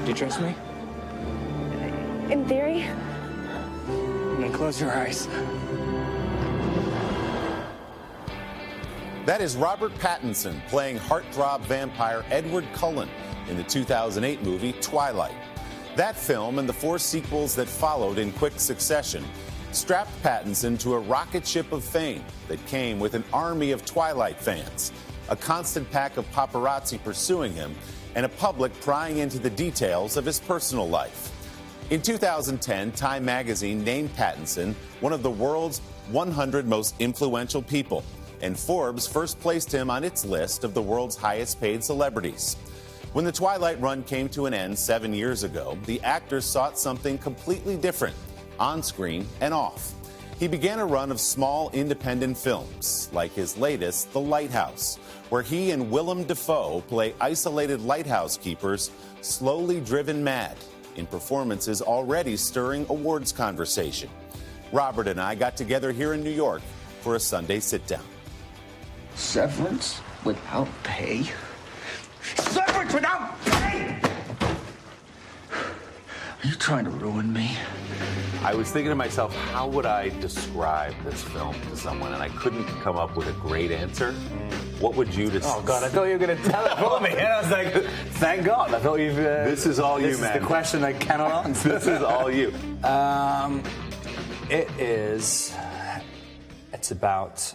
Do you trust me? In theory. Then close your eyes. That is Robert Pattinson playing heartthrob vampire Edward Cullen in the 2008 movie Twilight. That film and the 4 sequels that followed in quick succession strapped Pattinson to a rocket ship of fame that came with an army of Twilight fans, a constant pack of paparazzi pursuing him, and a public prying into the details of his personal life. In 2010, Time magazine named Pattinson one of the world's 100 most influential people, and Forbes first placed him on its list of the world's highest paid celebrities. When the Twilight run came to an end 7 years ago, the actor sought something completely different, on screen and off. He began a run of small independent films, like his latest, The Lighthouse, where he and Willem Dafoe play isolated lighthouse keepers slowly driven mad in performances already stirring awards conversation. Robert and I got together here in New York for a Sunday sit-down. Severance without pay? Severance without pay! Are you trying to ruin me? I was thinking to myself, how would I describe this film to someone? And I couldn't come up with a great answer. What would you describe? Oh, God, I thought you were going to tell it for me. And I was like, thank God. I thought you've... this is all you, man. This is the question I cannot answer. This is all you. It's about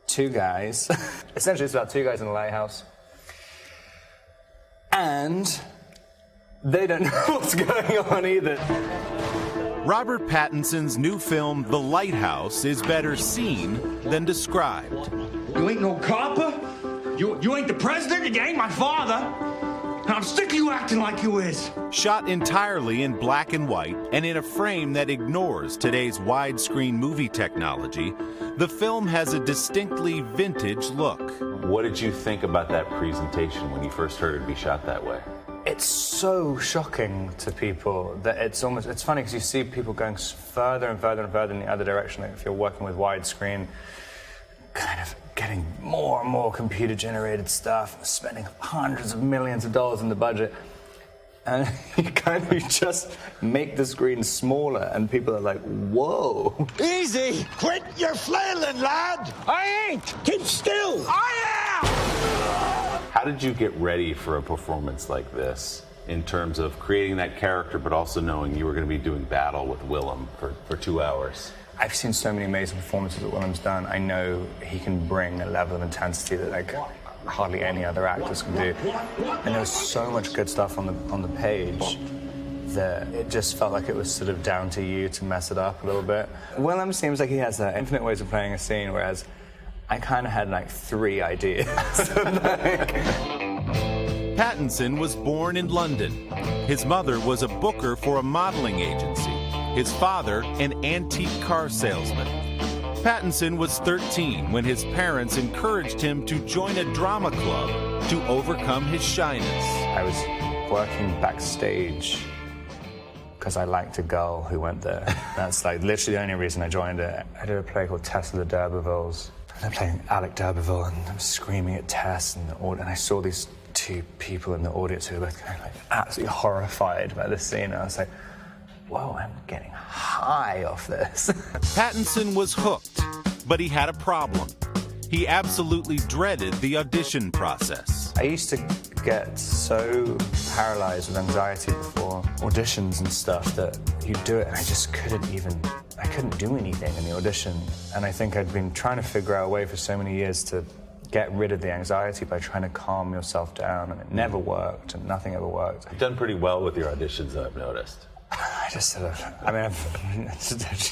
2 guys. Essentially, it's about 2 guys in a lighthouse. And they don't know what's going on either. Robert Pattinson's new film, The Lighthouse, is better seen than described. You ain't no copper. You ain't the president. You ain't my father. And I'm sick of you acting like you is. Shot entirely in black and white and in a frame that ignores today's widescreen movie technology, the film has a distinctly vintage look. What did you think about that presentation when you first heard it be shot that way? It's so shocking to people that it's funny because you see people going further and further and further in the other direction. Like if you're working with widescreen, kind of getting more and more computer-generated stuff, spending hundreds of millions of dollars in the budget, and you just make the screen smaller, and people are like, whoa. Easy! Quit your flailing, lad! I ain't! Keep still! I am! How did you get ready for a performance like this in terms of creating that character, but also knowing you were going to be doing battle with Willem for 2 hours? I've seen so many amazing performances that Willem's done. I know he can bring a level of intensity that like hardly any other actors can do. And there's so much good stuff on the page that it just felt like it was sort of down to you to mess it up a little bit. Willem seems like he has infinite ways of playing a scene, whereas I kind of had like 3 ideas. Pattinson was born in London. His mother was a booker for a modeling agency. His father, an antique car salesman. Pattinson was 13 when his parents encouraged him to join a drama club to overcome his shyness. I was working backstage because I liked a girl who went there. That's like literally the only reason I joined it. I did a play called Tess of the D'Urbervilles. They're playing Alec d'Urberville, and I'm screaming at Tess, and I saw these 2 people in the audience who were like absolutely horrified by this scene. And I was like, whoa, I'm getting high off this. Pattinson was hooked, but he had a problem. He absolutely dreaded the audition process. I used to get so paralyzed with anxiety before auditions and stuff that you'd do it and I just couldn't do anything in the audition. And I think I'd been trying to figure out a way for so many years to get rid of the anxiety by trying to calm yourself down, and it never worked, and nothing ever worked. You've done pretty well with your auditions, I've noticed. I just sort of,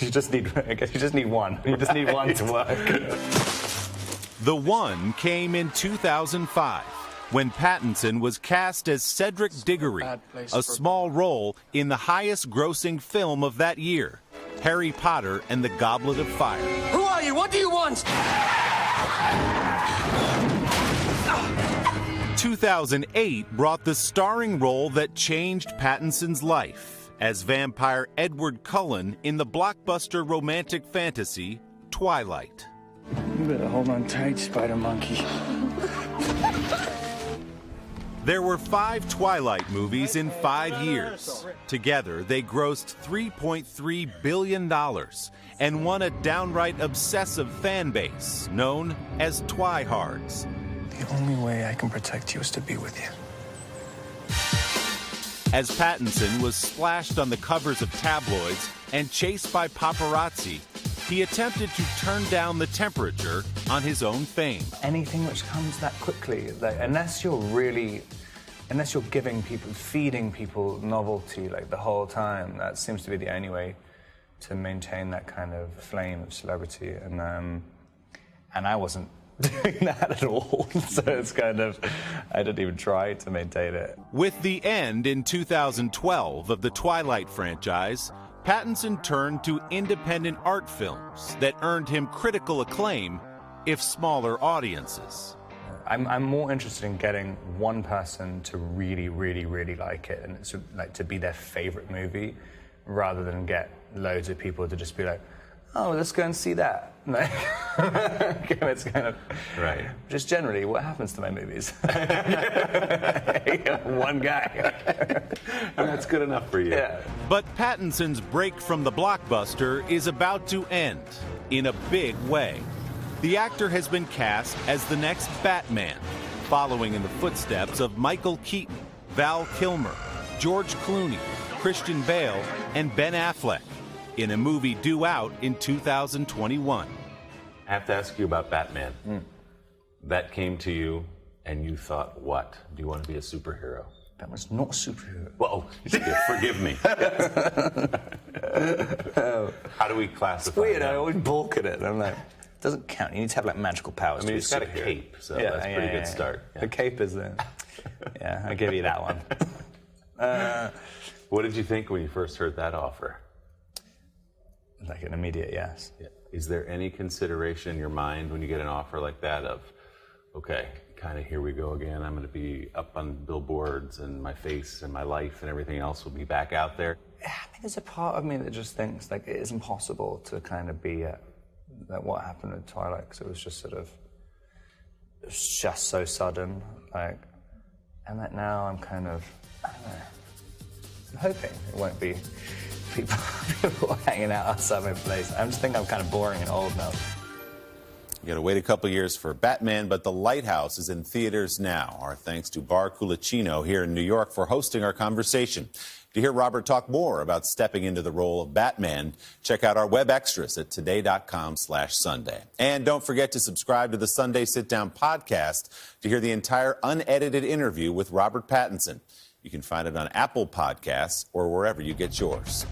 you just need one. You just need one to work. The one came in 2005 when Pattinson was cast as Cedric Diggory, a small role in the highest-grossing film of that year, Harry Potter and the Goblet of Fire. Who are you? What do you want? 2008 brought the starring role that changed Pattinson's life as vampire Edward Cullen in the blockbuster romantic fantasy Twilight. You better hold on tight, Spider Monkey. There were 5 Twilight movies in 5 years. Together, they grossed $3.3 billion and won a downright obsessive fan base known as Twihards. The only way I can protect you is to be with you. As Pattinson was splashed on the covers of tabloids and chased by paparazzi, he attempted to turn down the temperature on his own fame. Anything which comes that quickly, like, unless you're feeding people novelty like the whole time, that seems to be the only way to maintain that kind of flame of celebrity. And I wasn't doing that at all. So it's kind of, I didn't even try to maintain it. With the end in 2012 of the Twilight franchise, Pattinson turned to independent art films that earned him critical acclaim, if smaller audiences. I'm more interested in getting one person to really, really, really like it, and it's like to be their favorite movie, rather than get loads of people to just be like, oh, let's go and see that. Like, it's kind of right. Just generally, what happens to my movies? One guy, and that's good enough for you. Yeah. But Pattinson's break from the blockbuster is about to end in a big way. The actor has been cast as the next Batman, following in the footsteps of Michael Keaton, Val Kilmer, George Clooney, Christian Bale, and Ben Affleck, in a movie due out in 2021. I have to ask you about Batman. That came to you, and you thought, what? Do you want to be a superhero? That was not a superhero. Well, forgive me. How do we classify It's weird, that? I always balk at it. I'm like, it doesn't count. You need to have like magical powers. I mean, to he's be got a superhero. cape, so that's a pretty good start. Yeah. The cape is there. Yeah, I'll give you that one. What did you think when you first heard that offer? Like an immediate yes. Yeah. Is there any consideration in your mind when you get an offer like that of, okay, kind of here we go again, I'm going to be up on billboards and my face and my life and everything else will be back out there? I think there's a part of me that just thinks like it is impossible to kind of be like what happened with Twilight, because it was just sort of, it was just so sudden, like, and that now I'm kind of, I don't know, I'm hoping it won't be people hanging out outside my place. I just think I'm kind of boring and old now. You got to wait a couple years for Batman, but The Lighthouse is in theaters now. Our thanks to Bar Culicino here in New York for hosting our conversation. To hear Robert talk more about stepping into the role of Batman, check out our web extras at today.com/Sunday. And don't forget to subscribe to the Sunday Sitdown podcast to hear the entire unedited interview with Robert Pattinson. You can find it on Apple Podcasts or wherever you get yours.